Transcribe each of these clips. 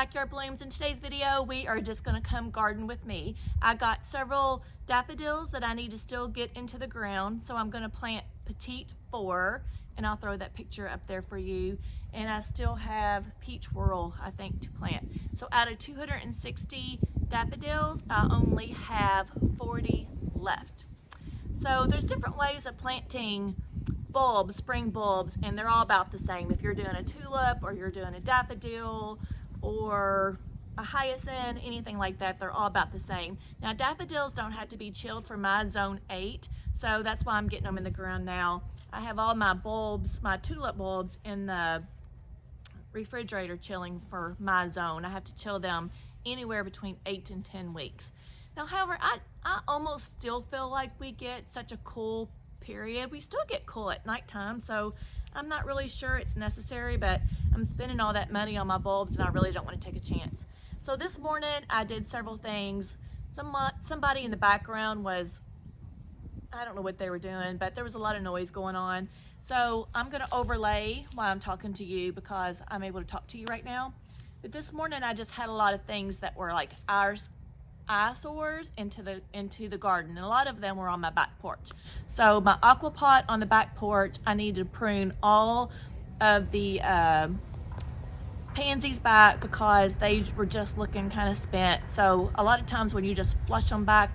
Backyard Blooms. In today's video, we are just gonna come garden with me. I got several daffodils that I need to still get into the ground, so I'm gonna plant Petite 4, and I'll throw that picture up there for you. And I still have Peach Whirl, I think, to plant. So out of 260 daffodils, I only have 40 left. So there's different ways of planting bulbs, spring bulbs, and they're all about the same. If you're doing a tulip or you're doing a daffodil or a hyacinth, anything like that, they're all about the same. Now daffodils don't have to be chilled for my zone 8, so that's why I'm getting them in the ground now. I have all my bulbs, my tulip bulbs, in the refrigerator chilling for my zone. I have to chill them anywhere between 8 and 10 weeks. Now, however, I almost still feel like we get such a cool period. We still get cool at nighttime, so I'm not really sure it's necessary, but I'm spending all that money on my bulbs and I really don't want to take a chance. So this morning I did several things. Somebody in the background was, I don't know what they were doing, but there was a lot of noise going on. So I'm going to overlay while I'm talking to you because I'm able to talk to you right now. But this morning I just had a lot of things that were like eyesores into the garden, and a lot of them were on my back porch. So my aqua pot on the back porch, I needed to prune all of the pansies back because they were just looking kind of spent. So a lot of times when you just flush them back,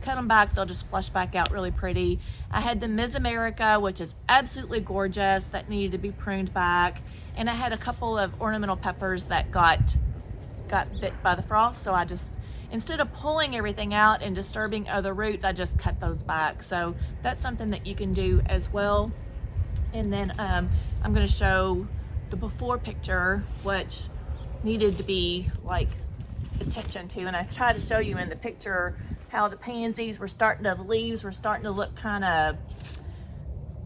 cut them back, they'll just flush back out really pretty. I had the Miss America, which is absolutely gorgeous, that needed to be pruned back, and I had a couple of ornamental peppers that got bit by the frost, so I just, instead of pulling everything out and disturbing other roots, I just cut those back. So that's something that you can do as well. And then I'm going to show the before picture, which needed to be like attention to. And I tried to show you in the picture how the pansies were the leaves were starting to look kind of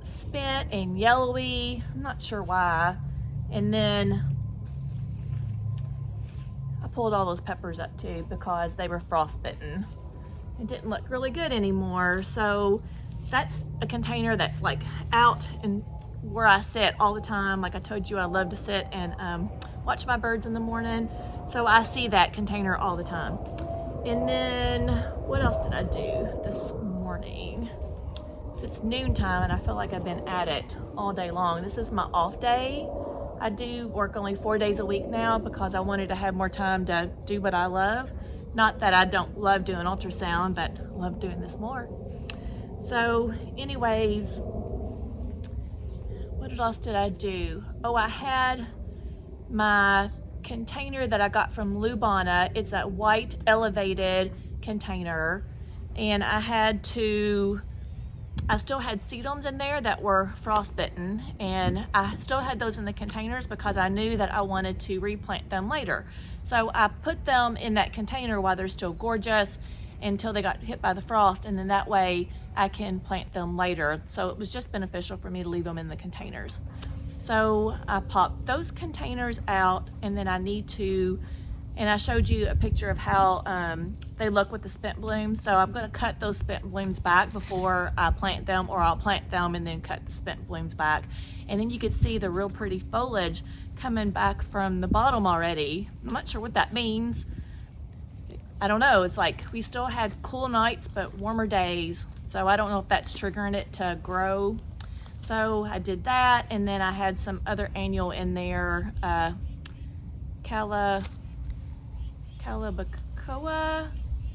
spent and yellowy. I'm not sure why. And then I pulled all those peppers up too because they were frostbitten. It didn't look really good anymore. So that's a container that's like out and where I sit all the time. Like I told you, I love to sit and watch my birds in the morning. So I see that container all the time. And then what else did I do this morning? It's noontime and I feel like I've been at it all day long. This is my off day. I do work only 4 days a week now because I wanted to have more time to do what I love. Not that I don't love doing ultrasound, but I love doing this more. So anyways, what else did I do? Oh, I had my container that I got from Lue Bona. It's a white elevated container, and I still had sedums in there that were frostbitten, and I still had those in the containers because I knew that I wanted to replant them later. So I put them in that container while they're still gorgeous until they got hit by the frost, and then that way I can plant them later. So it was just beneficial for me to leave them in the containers. So I popped those containers out, and then and I showed you a picture of how they look with the spent blooms. So I'm going to cut those spent blooms back before I plant them, or I'll plant them and then cut the spent blooms back. And then you could see the real pretty foliage coming back from the bottom already. I'm not sure what that means. I don't know. It's like we still had cool nights but warmer days. So I don't know if that's triggering it to grow. So I did that, and then I had some other annual in there, Calabacoa,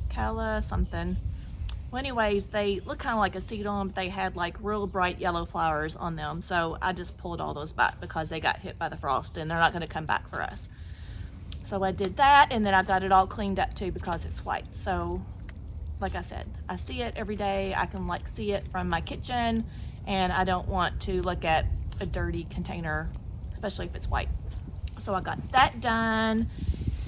Cala something. Well, anyways, they look kind of like a sedum, but they had like real bright yellow flowers on them. So I just pulled all those back because they got hit by the frost and they're not going to come back for us. So I did that, and then I got it all cleaned up too because it's white. So like I said, I see it every day. I can like see it from my kitchen, and I don't want to look at a dirty container, especially if it's white. So I got that done,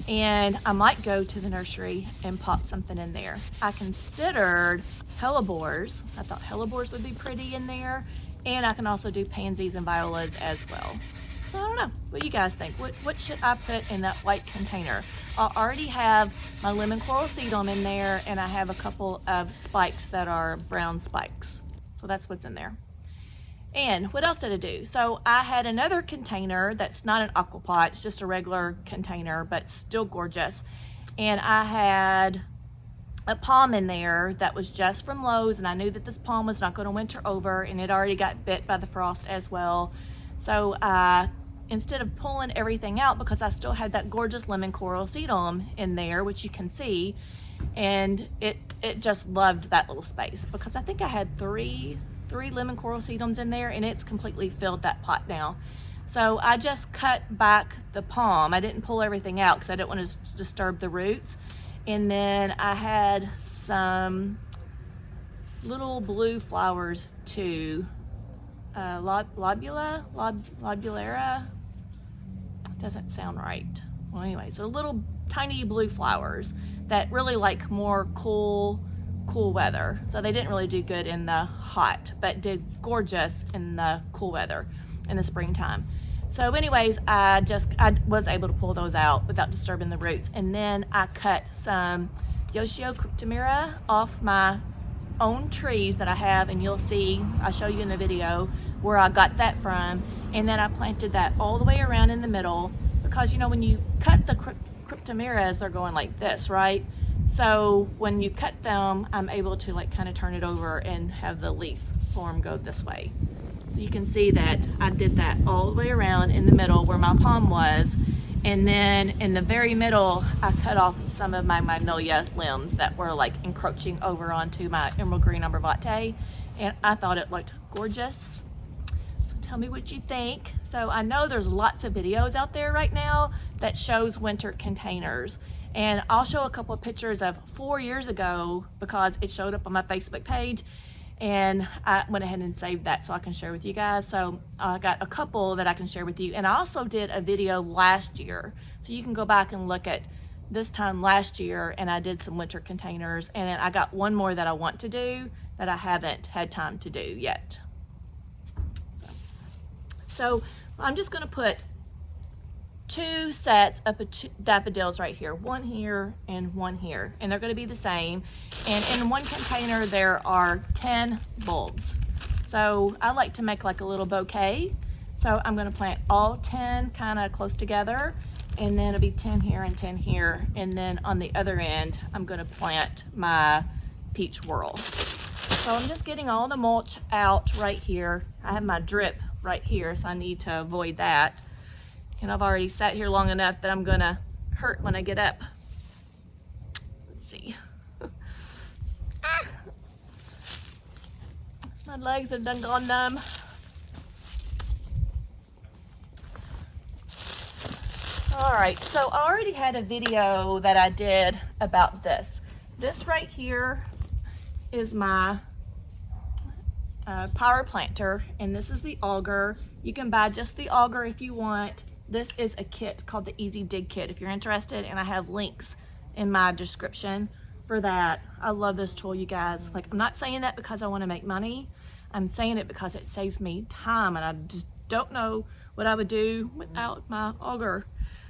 and I might go to the nursery and pop something in there. I considered hellebores. I thought hellebores would be pretty in there, and I can also do pansies and violas as well. So I don't know. What do you guys think? What should I put in that white container? I already have my lemon coral sedum in there, and I have a couple of spikes that are brown spikes. So that's what's in there. And what else did I do? So I had another container that's not an aqua pot, it's just a regular container, but still gorgeous. And I had a palm in there that was just from Lowe's, and I knew that this palm was not going to winter over, and it already got bit by the frost as well. So instead of pulling everything out, because I still had that gorgeous lemon coral sedum in there, which you can see, and it just loved that little space, because I think I had three lemon coral sedums in there, and it's completely filled that pot now. So I just cut back the palm. I didn't pull everything out because I didn't want to disturb the roots. And then I had some little blue flowers too. Lobulera? Doesn't sound right. Well, anyway, so little tiny blue flowers that really like more cool weather. So they didn't really do good in the hot, but did gorgeous in the cool weather in the springtime. So anyways, I was able to pull those out without disturbing the roots. And then I cut some Yoshio cryptomera off my own trees that I have, and you'll see, I'll show you in the video where I got that from. And then I planted that all the way around in the middle, because you know when you cut the cryptomeras, they're going like this, right? So when you cut them, I'm able to like kind of turn it over and have the leaf form go this way. So you can see that I did that all the way around in the middle where my palm was. And then in the very middle, I cut off some of my magnolia limbs that were like encroaching over onto my emerald green arborvitae. And I thought it looked gorgeous. So tell me what you think. So I know there's lots of videos out there right now that shows winter containers. And I'll show a couple of pictures of 4 years ago because it showed up on my Facebook page. And I went ahead and saved that so I can share with you guys. So I got a couple that I can share with you. And I also did a video last year. So you can go back and look at this time last year, and I did some winter containers. And then I got one more that I want to do that I haven't had time to do yet. So I'm just gonna put 2 sets of daffodils right here, one here and one here, and they're going to be the same. And in one container there are 10 bulbs. So I like to make like a little bouquet. So I'm going to plant all 10 kind of close together, and then it'll be 10 here and 10 here. And then on the other end, I'm going to plant my peach whirl. So I'm just getting all the mulch out right here. I have my drip right here, so I need to avoid that. And I've already sat here long enough that I'm gonna hurt when I get up. Let's see. My legs have done gone numb. All right, so I already had a video that I did about this. This right here is my power planter, and this is the auger. You can buy just the auger if you want. This is a kit called the Easy Dig Kit if you're interested, and I have links in my description for that. I love this tool, you guys. Like, I'm not saying that because I want to make money. I'm saying it because it saves me time, and I just don't know what I would do without my auger.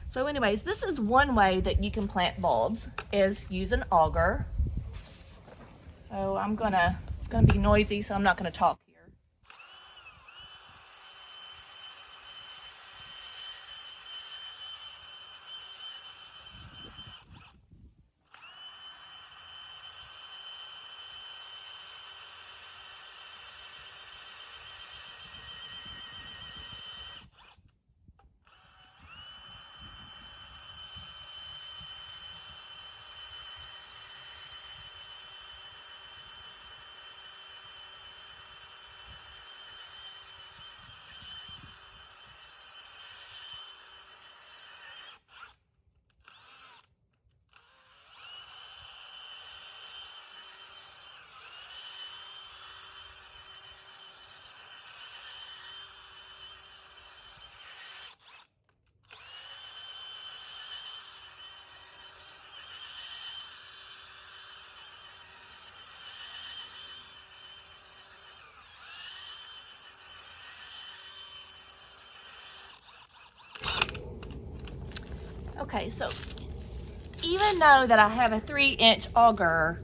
So anyways, this is one way that you can plant bulbs, is use an auger. So it's gonna be noisy, so I'm not gonna talk. Okay, so even though that I have a 3-inch auger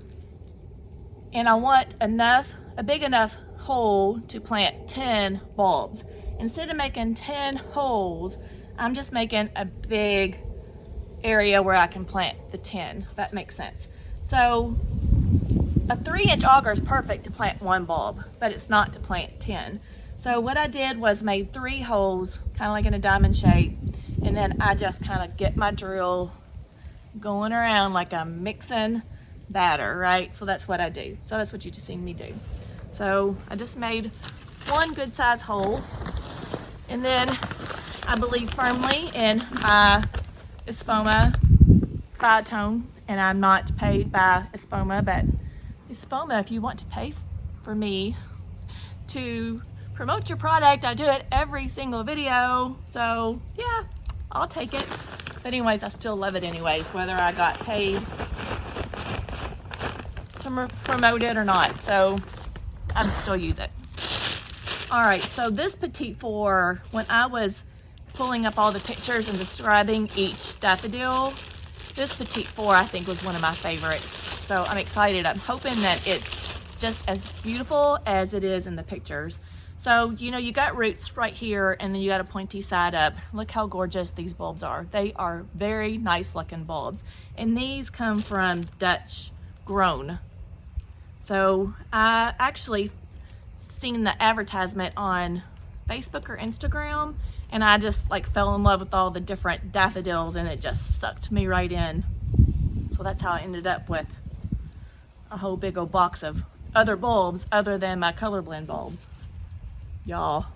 and I want a big enough hole to plant 10 bulbs. Instead of making 10 holes, I'm just making a big area where I can plant the 10, if that makes sense. So a 3-inch auger is perfect to plant 1 bulb, but it's not to plant 10. So what I did was made 3 holes, kind of like in a diamond shape, and then I just kind of get my drill going around like I'm mixing batter, right? So that's what I do. So that's what you just seen me do. So I just made 1 good size hole, and then I believe firmly in my Espoma Bi-Tone, and I'm not paid by Espoma, but Espoma, if you want to pay for me to promote your product, I do it every single video. So yeah, I'll take it. But anyways, I still love it anyways, whether I got paid to promote it or not. So I still use it. All right, so this Petite 4, when I was pulling up all the pictures and describing each daffodil, this Petite 4 I think was one of my favorites. So I'm excited. I'm hoping that it's just as beautiful as it is in the pictures. So, you know, you got roots right here, and then you got a pointy side up. Look how gorgeous these bulbs are. They are very nice looking bulbs. And these come from Dutch grown. So I actually seen the advertisement on Facebook or Instagram, and I just like fell in love with all the different daffodils, and it just sucked me right in. So that's how I ended up with a whole big old box of other bulbs other than my color blend bulbs, y'all.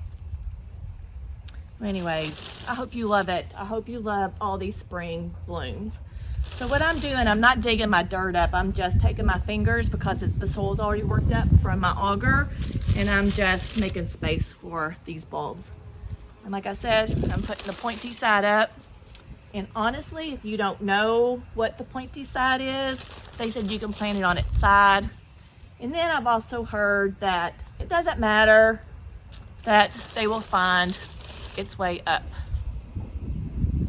Anyways, I hope you love it. I hope you love all these spring blooms. So what I'm doing, I'm not digging my dirt up. I'm just taking my fingers, because the soil's already worked up from my auger, and I'm just making space for these bulbs. And like I said, I'm putting the pointy side up. And honestly, if you don't know what the pointy side is, they said you can plant it on its side. And then I've also heard that it doesn't matter, that they will find its way up.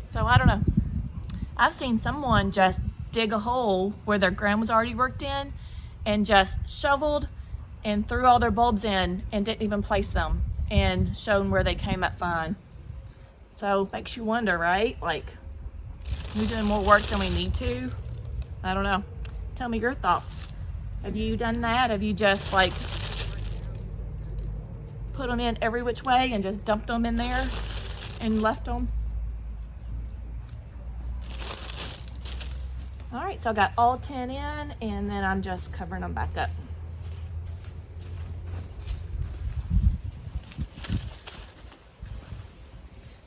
So I don't know. I've seen someone just dig a hole where their ground was already worked in and just shoveled and threw all their bulbs in and didn't even place them, and shown where they came up fine. So makes you wonder, right? Like, we're doing more work than we need to. I don't know. Tell me your thoughts. Have you done that? Have you just like put them in every which way and just dumped them in there and left them? All right, so I got all 10 in, and then I'm just covering them back up.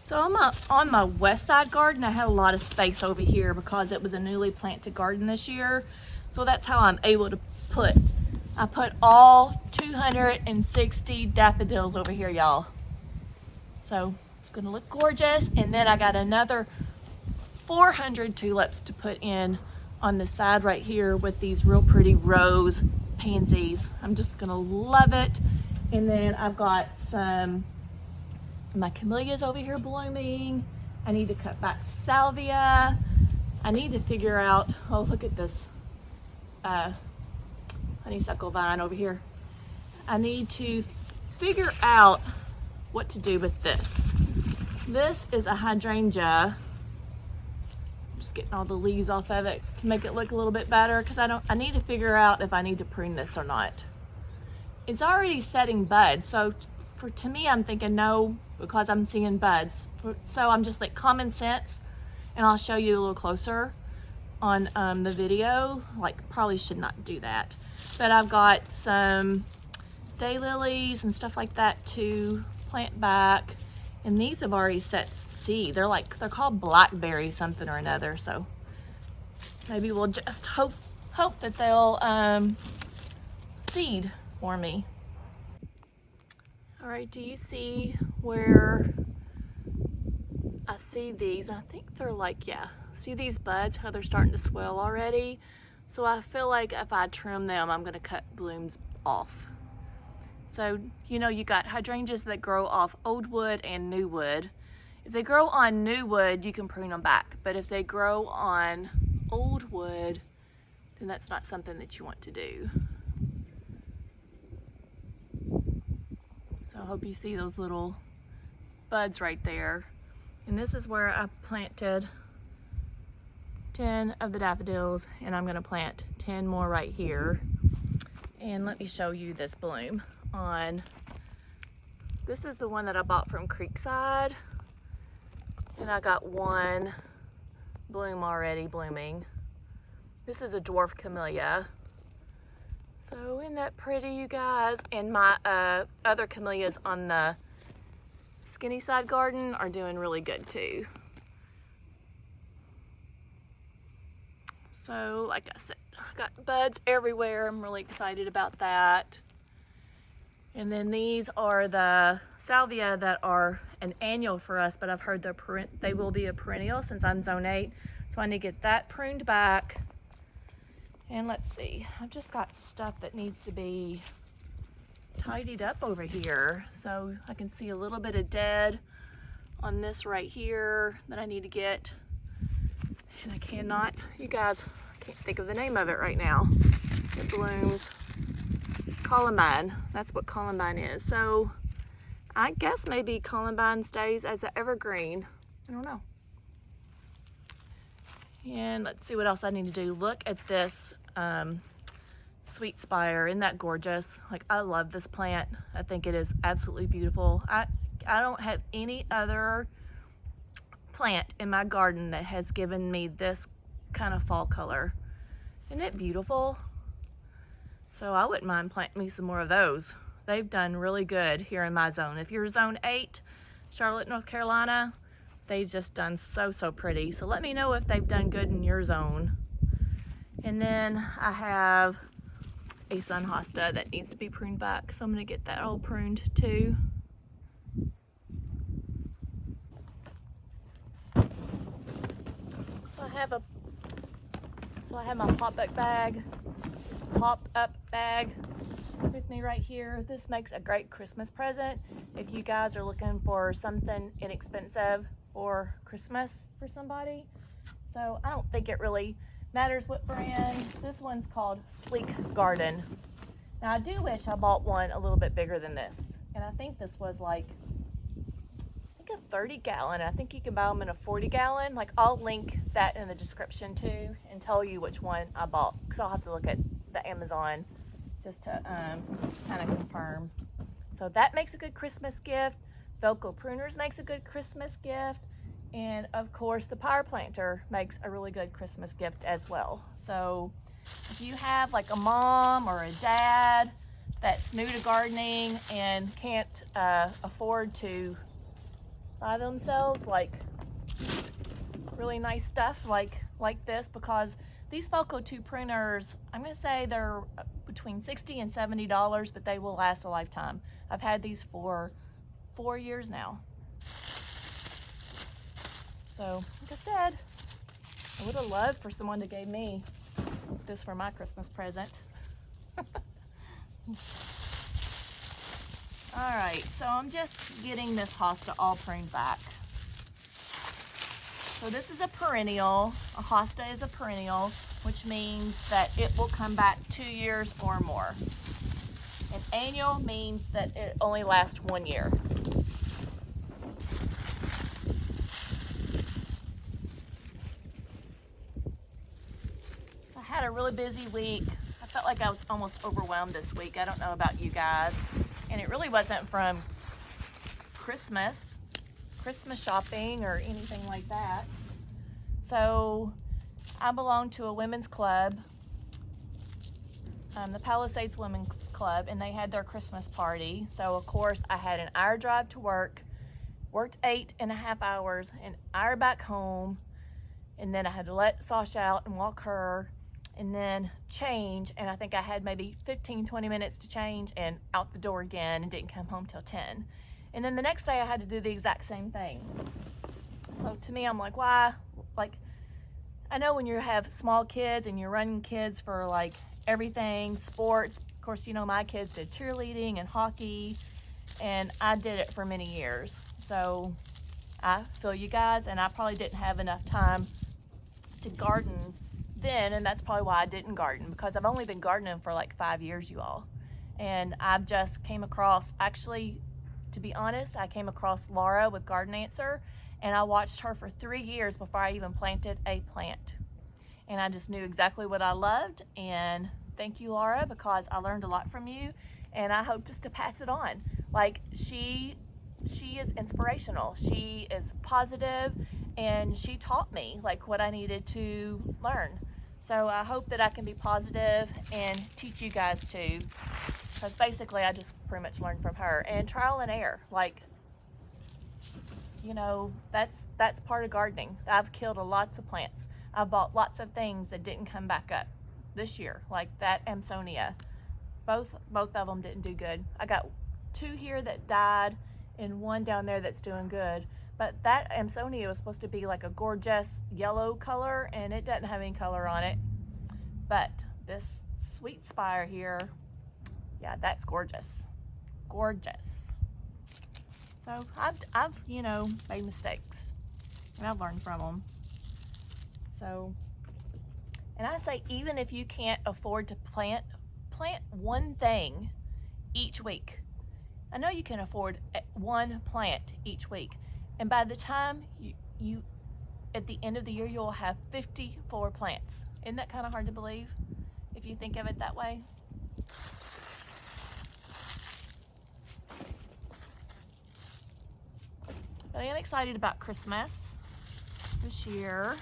So on my west side garden, I had a lot of space over here because it was a newly planted garden this year. So that's how I'm able to I put all 260 daffodils over here, y'all. So it's gonna look gorgeous. And then I got another 400 tulips to put in on the side right here with these real pretty rose pansies. I'm just gonna love it. And then I've got some my camellias over here blooming. I need to cut back salvia. I need to figure out, oh, look at this honeysuckle vine over here. I need to figure out what to do with this. This is a hydrangea. Just getting all the leaves off of it to make it look a little bit better, because I need to figure out if I need to prune this or not. It's already setting buds, so to me, I'm thinking no, because I'm seeing buds. So I'm just like common sense, and I'll show you a little closer on the video. Like, probably should not do that. But I've got some daylilies and stuff like that to plant back. And these have already set seed. They're called blackberry something or another. So maybe we'll just hope that they'll seed for me. All right, do you see where I see these? I think they're like, yeah, see these buds, how they're starting to swell already? So I feel like if I trim them, I'm gonna cut blooms off. So, you know, you got hydrangeas that grow off old wood and new wood. If they grow on new wood, you can prune them back. But if they grow on old wood, then that's not something that you want to do. So I hope you see those little buds right there. And this is where I planted 10 of the daffodils, and I'm gonna plant 10 more right here. And let me show you this bloom on, this is the one that I bought from Creekside, and I got one bloom already blooming. This is a dwarf camellia. So isn't that pretty, you guys? And my other camellias on the skinny side garden are doing really good too. So like I said, I got buds everywhere. I'm really excited about that. And then these are the salvia that are an annual for us, but I've heard they will be a perennial since I'm zone 8. So I need to get that pruned back. And let's see, I've just got stuff that needs to be tidied up over here. So I can see a little bit of dead on this right here that I need to get. And I cannot, you guys, I can't think of the name of it right now. It blooms. Columbine, that's what columbine is. So I guess maybe columbine stays as an evergreen. I don't know. And let's see what else I need to do. Look at this sweet spire. Isn't that gorgeous? Like, I love this plant. I think it is absolutely beautiful. I don't have any other plant in my garden that has given me this kind of fall color. Isn't it beautiful? So I wouldn't mind planting me some more of those. They've done really good here in my zone. If you're zone 8, Charlotte, North Carolina, they've just done so pretty. So let me know if they've done good in your zone. And then I have a sun hosta that needs to be pruned back. So I'm gonna get that all pruned too. So I have my pop-up bag with me right here. This makes a great Christmas present if you guys are looking for something inexpensive for Christmas for somebody. So I don't think it really matters what brand. This one's called Sleek Garden. Now I do wish I bought one a little bit bigger than this, and I think this was like, I think a 30 gallon. I think you can buy them in a 40 gallon. Like, I'll link that in the description too and tell you which one I bought, because I'll have to look at the Amazon just to kind of confirm. So that makes a good Christmas gift. Velcro pruners makes a good Christmas gift. And of course the power planter makes a really good Christmas gift as well. So if you have like a mom or a dad that's new to gardening and can't afford to buy themselves like really nice stuff like this, because these Velcro 2 pruners, I'm gonna say they're between $60 and $70, but they will last a lifetime. I've had these for 4 years now. So, like I said, I would have loved for someone to give me this for my Christmas present. All right, so I'm just getting this hosta all pruned back. So this is a perennial. A hosta is a perennial, which means that it will come back 2 years or more. An annual means that it only lasts 1 year. So I had a really busy week. I felt like I was almost overwhelmed this week. I don't know about you guys. And it really wasn't from Christmas shopping or anything like that. So I belong to a women's club, the Palisades Women's Club, and they had their Christmas party. So of course I had an hour drive to work, worked 8.5 hours, an hour back home, and then I had to let Sasha out and walk her, and then change, and I think I had maybe 15-20 minutes to change and out the door again, and didn't come home till 10. And then the next day I had to do the exact same thing. So to me, I'm like, why? Like, I know when you have small kids and you're running kids for like everything, sports, of course, you know, my kids did cheerleading and hockey, and I did it for many years. So I feel you guys, and I probably didn't have enough time to garden then, and that's probably why I didn't garden, because I've only been gardening for like 5 years, you all. And I've just came across, actually to be honest, I came across Laura with Garden Answer, and I watched her for 3 years before I even planted a plant. And I just knew exactly what I loved, and thank you, Laura, because I learned a lot from you, and I hope just to pass it on. Like, she is inspirational. She is positive, and she taught me like what I needed to learn. So I hope that I can be positive and teach you guys too, because basically I just pretty much learned from her. And trial and error, like, you know, that's part of gardening. I've killed lots of plants. I bought lots of things that didn't come back up this year, like that Amsonia. Both of them didn't do good. I got 2 here that died and 1 down there that's doing good. But that Amsonia was supposed to be like a gorgeous yellow color, and it doesn't have any color on it. But this sweet spire here, yeah, that's gorgeous. Gorgeous. So I've you know, made mistakes, and I've learned from them. So, and I say, even if you can't afford to plant one thing each week. I know you can afford 1 plant each week, and by the time you at the end of the year, you'll have 54 plants. Isn't that kind of hard to believe if you think of it that way? But I am excited about Christmas this year.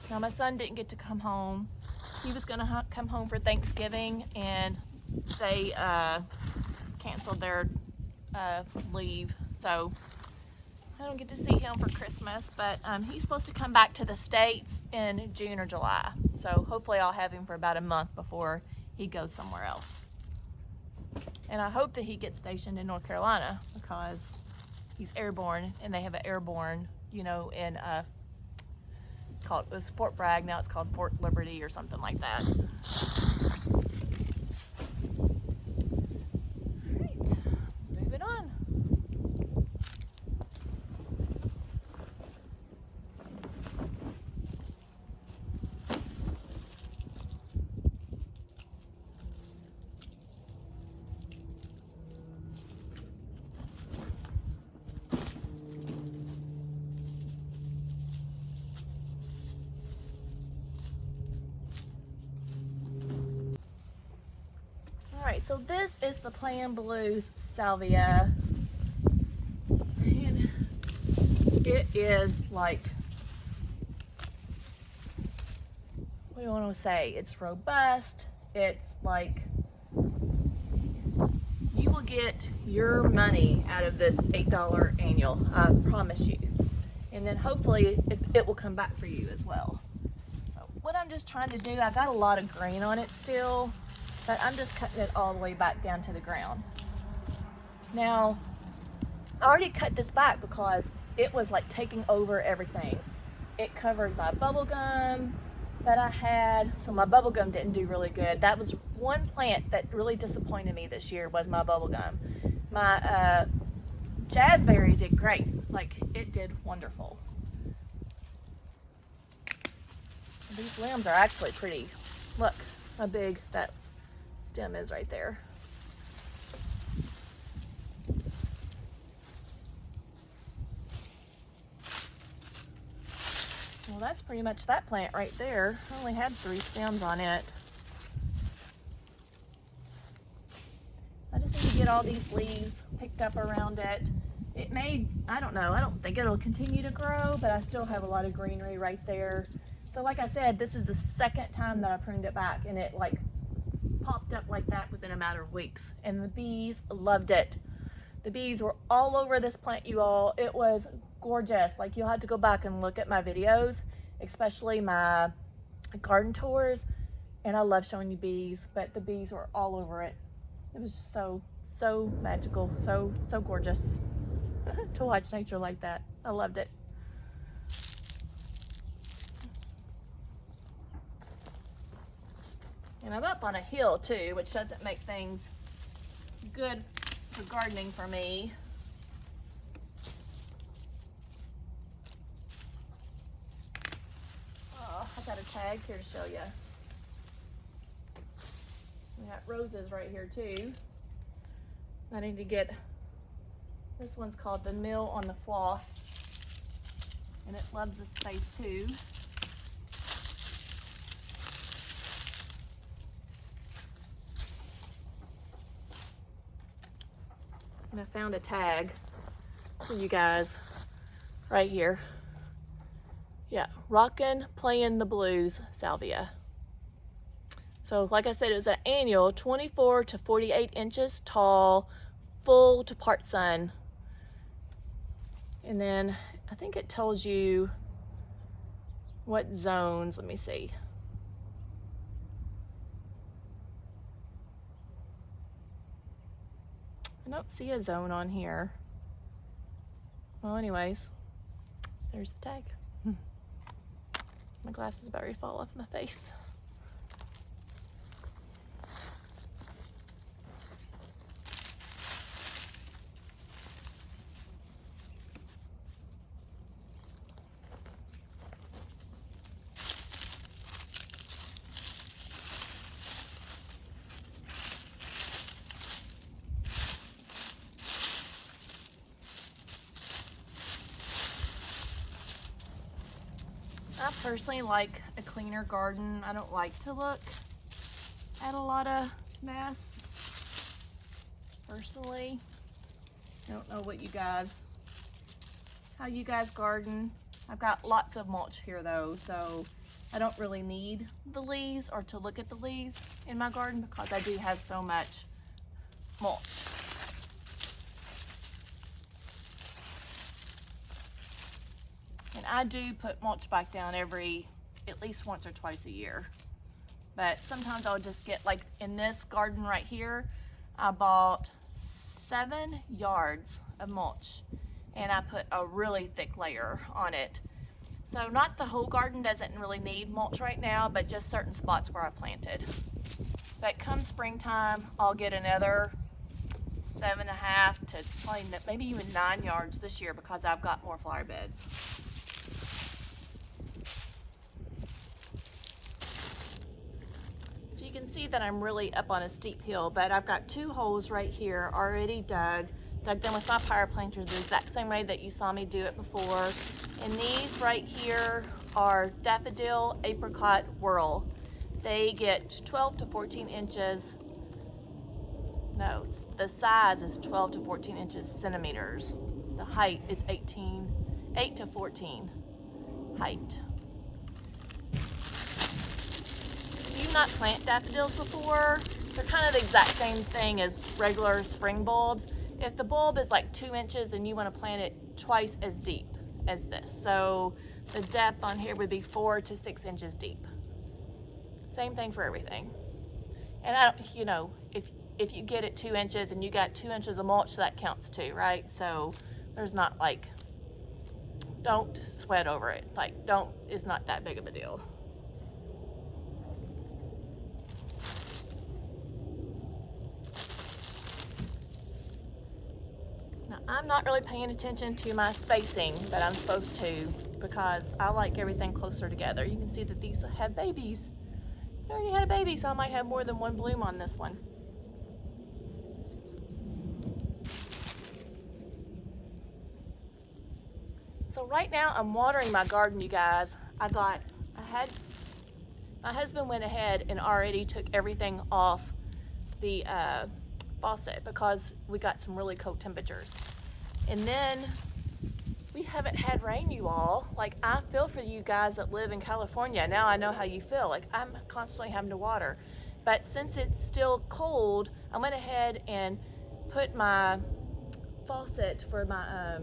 Now, my son didn't get to come home. He was gonna come home for Thanksgiving, and they canceled their leave, so I don't get to see him for Christmas. But he's supposed to come back to the States in June or July, so hopefully I'll have him for about a month before he goes somewhere else. And I hope that he gets stationed in North Carolina, because he's airborne, and they have an airborne, you know, in it was Fort Bragg, now it's called Fort Liberty or something like that. Alright, moving on. Alright, so this is the Plan Blues Salvia, and it is like, what do you want to say? It's robust. It's like, you will get your money out of this $8 annual, I promise you. And then hopefully it will come back for you as well. So what I'm just trying to do, I got a lot of green on it still, but I'm just cutting it all the way back down to the ground. Now, I already cut this back because it was like taking over everything. It covered my bubble gum that I had, so my bubble gum didn't do really good. That was one plant that really disappointed me this year, was my bubble gum. My jazzberry did great, like it did wonderful. These limbs are actually pretty. Look how big that stem is right there. Well, that's pretty much that plant right there. I only had 3 stems on it. I just need to get all these leaves picked up around it. It may, I don't know, I don't think it'll continue to grow, but I still have a lot of greenery right there. So like I said, this is the 2nd time that I pruned it back, and it like popped up like that within a matter of weeks, and the bees loved it. The bees were all over this plant, you all. It was gorgeous. Like, you'll have to go back and look at my videos, especially my garden tours, and I love showing you bees, but the bees were all over it. It was just so magical, so gorgeous to watch nature like that. I loved it. And I'm up on a hill too, which doesn't make things good for gardening for me. Oh, I got a tag here to show you. We got roses right here too. I need to get, this one's called the Mill on the Floss, and it loves the space too. And I found a tag for you guys right here. Yeah, Rockin' Playing the Blues Salvia. So like I said, it was an annual 24 to 48 inches tall, full to part sun. And then I think it tells you what zones, let me see. I don't see a zone on here. Well, anyways, there's the tag. My glasses about ready to fall off my face. I personally like a cleaner garden. I don't like to look at a lot of mess, personally. I don't know what you guys, how you guys garden. I've got lots of mulch here though, so I don't really need the leaves or to look at the leaves in my garden because I do have so much mulch. And I do put mulch back down at least once or twice a year. But sometimes I'll just get, like in this garden right here, I bought 7 yards of mulch and I put a really thick layer on it. So not the whole garden doesn't really need mulch right now, but just certain spots where I planted. But come springtime, I'll get another 7.5 to probably maybe even 9 yards this year because I've got more flower beds. So you can see that I'm really up on a steep hill, but I've got 2 holes right here already dug them with my power planter the exact same way that you saw me do it before. And these right here are Daffodil Apricot Whirl. They get 12 to 14 inches. No, the size is 12 to 14 inches centimeters. The height is 8 to 14 height. If you've not planted daffodils before, they're kind of the exact same thing as regular spring bulbs. If the bulb is like 2 inches, then you want to plant it twice as deep as this. So the depth on here would be 4 to 6 inches deep. Same thing for everything. And I don't, you know, if you get it 2 inches and you got 2 inches of mulch, that counts too, right? So there's not like, don't sweat over it. Like, it's not that big of a deal. Now, I'm not really paying attention to my spacing that I'm supposed to because I like everything closer together. You can see that these have babies. I already had a baby, so I might have more than one bloom on this one. So right now I'm watering my garden, you guys. My husband went ahead and already took everything off the faucet because we got some really cold temperatures. And then we haven't had rain, you all. Like, I feel for you guys that live in California. Now I know how you feel. Like, I'm constantly having to water. But since it's still cold, I went ahead and put my faucet for my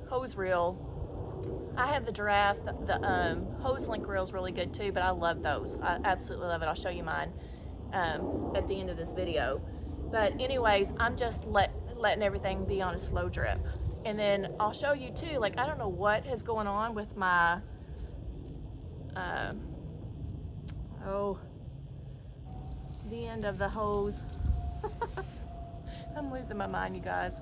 hose reel. I have the Giraffe. The hose link reel is really good too, but I love those. I absolutely love it. I'll show you mine at the end of this video. But anyways, I'm just letting everything be on a slow drip. And then I'll show you too, like, I don't know what is going on with my, the end of the hose. I'm losing my mind, you guys.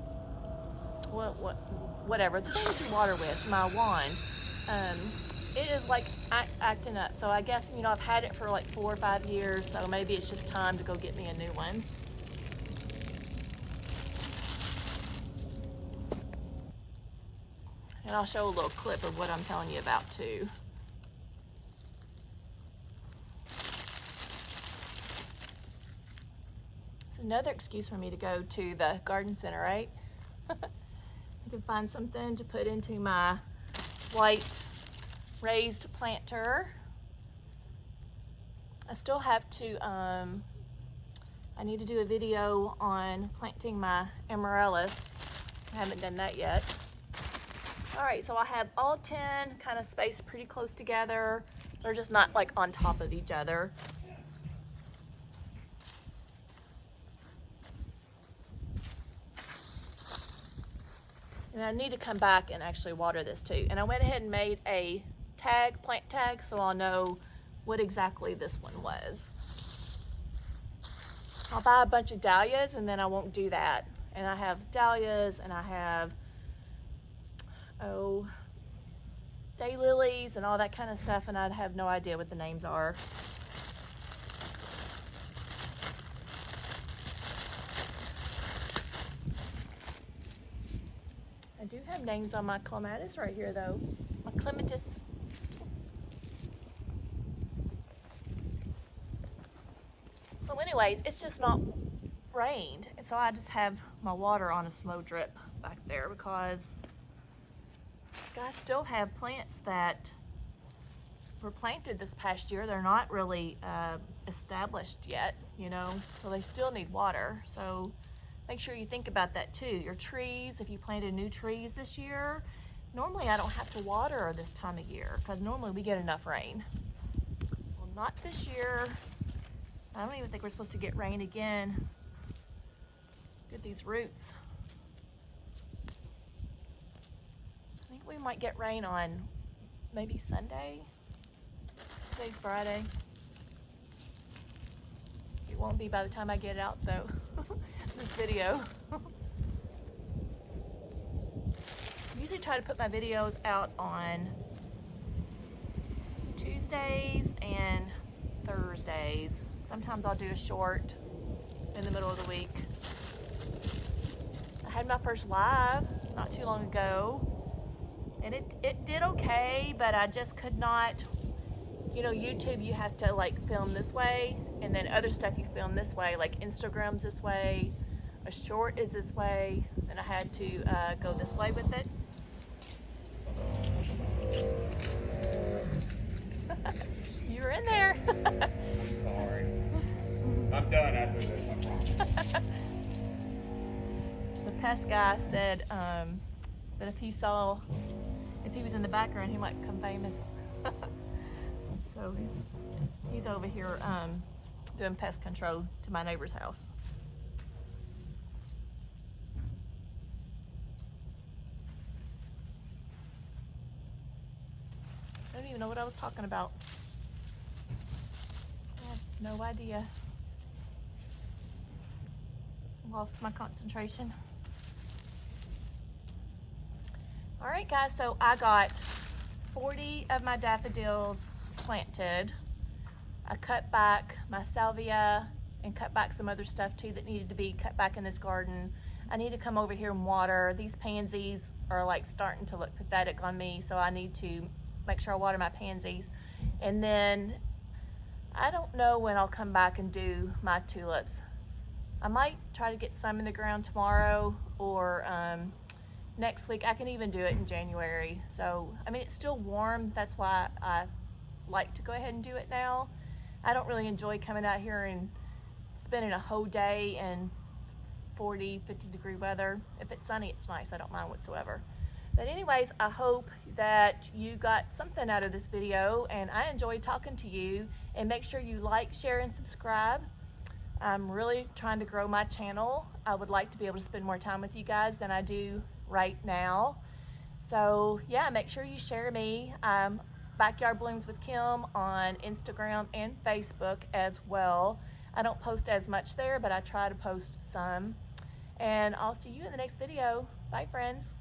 Whatever, the thing that you water with, my wand. it is like acting up. So I guess, you know, I've had it for like 4 or 5 years, so maybe it's just time to go get me a new one. And I'll show a little clip of what I'm telling you about too. It's another excuse for me to go to the garden center, right? I can find something to put into my white raised planter. I still have to, I need to do a video on planting my amaryllis. I haven't done that yet. All right, so I have all 10 kind of spaced pretty close together. They're just not like on top of each other. And I need to come back and actually water this too. And I went ahead and made a tag, plant tag, so I'll know what exactly this one was. I'll buy a bunch of dahlias and then I won't do that. And I have dahlias and I have, daylilies and all that kind of stuff, and I'd have no idea what the names are. I do have names on my clematis right here though. My clematis. So anyways, it's just not rained, and so I just have my water on a slow drip back there because I still have plants that were planted this past year. They're not really established yet, you know, so they still need water. So make sure you think about that too. Your trees, if you planted new trees this year, normally I don't have to water this time of year because normally we get enough rain. Well, not this year. I don't even think we're supposed to get rain again. Look at these roots. I think we might get rain on maybe Sunday. Today's Friday. It won't be by the time I get it out though, this video. I usually try to put my videos out on Tuesdays and Thursdays. Sometimes I'll do a short in the middle of the week. I had my first live not too long ago, and it did okay, but I just could not, you know, YouTube you have to like film this way, and then other stuff you film this way, like Instagram's this way, a short is this way, and I had to go this way with it. You were in there. I'm sorry. I'm done after this, I promise. The pest guy said that if he was in the background, he might become famous. So he's over here doing pest control to my neighbor's house. I don't even know what I was talking about. I have no idea. Lost my concentration. All right, guys, so I got 40 of my daffodils planted. I cut back my salvia and cut back some other stuff too that needed to be cut back in this garden. I need to come over here and water. These pansies are like starting to look pathetic on me, so I need to make sure I water my pansies. And then I don't know when I'll come back and do my tulips. I might try to get some in the ground tomorrow or next week. I can even do it in January. So, I mean, it's still warm. That's why I like to go ahead and do it now. I don't really enjoy coming out here and spending a whole day in 40, 50 degree weather. If it's sunny, it's nice. I don't mind whatsoever. But anyways, I hope that you got something out of this video and I enjoyed talking to you. And make sure you like, share, and subscribe. I'm really trying to grow my channel. I would like to be able to spend more time with you guys than I do right now. So yeah, make sure you share me. Backyard Blooms with Kim on Instagram and Facebook as well. I don't post as much there, but I try to post some. And I'll see you in the next video. Bye, friends.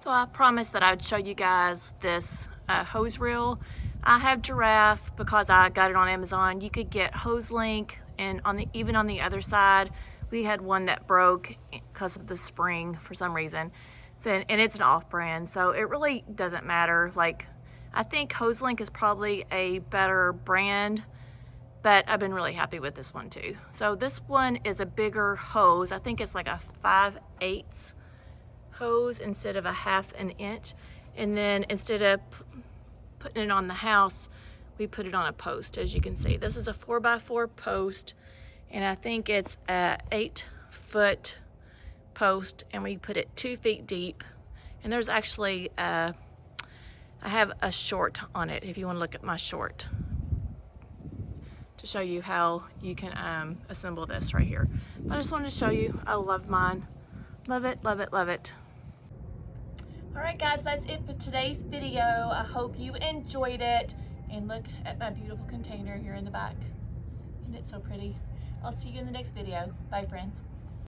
So I promised that I would show you guys this hose reel. I have Giraffe because I got it on Amazon. You could get Hose Link, and even on the other side, we had one that broke because of the spring for some reason. So, and it's an off-brand, so it really doesn't matter. Like, I think Hose Link is probably a better brand, but I've been really happy with this one too. So this one is a bigger hose. I think it's like a 5/8 hose instead of a 1/2 inch. And then instead of putting it on the house, we put it on a post. As you can see, this is a 4x4 post, and I think it's a 8-foot post, and we put it 2 feet deep. And there's actually I have a short on it if you want to look at my short to show you how you can assemble this right here. But I just wanted to show you. I love mine. Love it, love it, love it. All right, guys, that's it for today's video. I hope you enjoyed it. And look at my beautiful container here in the back. Isn't it so pretty? I'll see you in the next video. Bye, friends.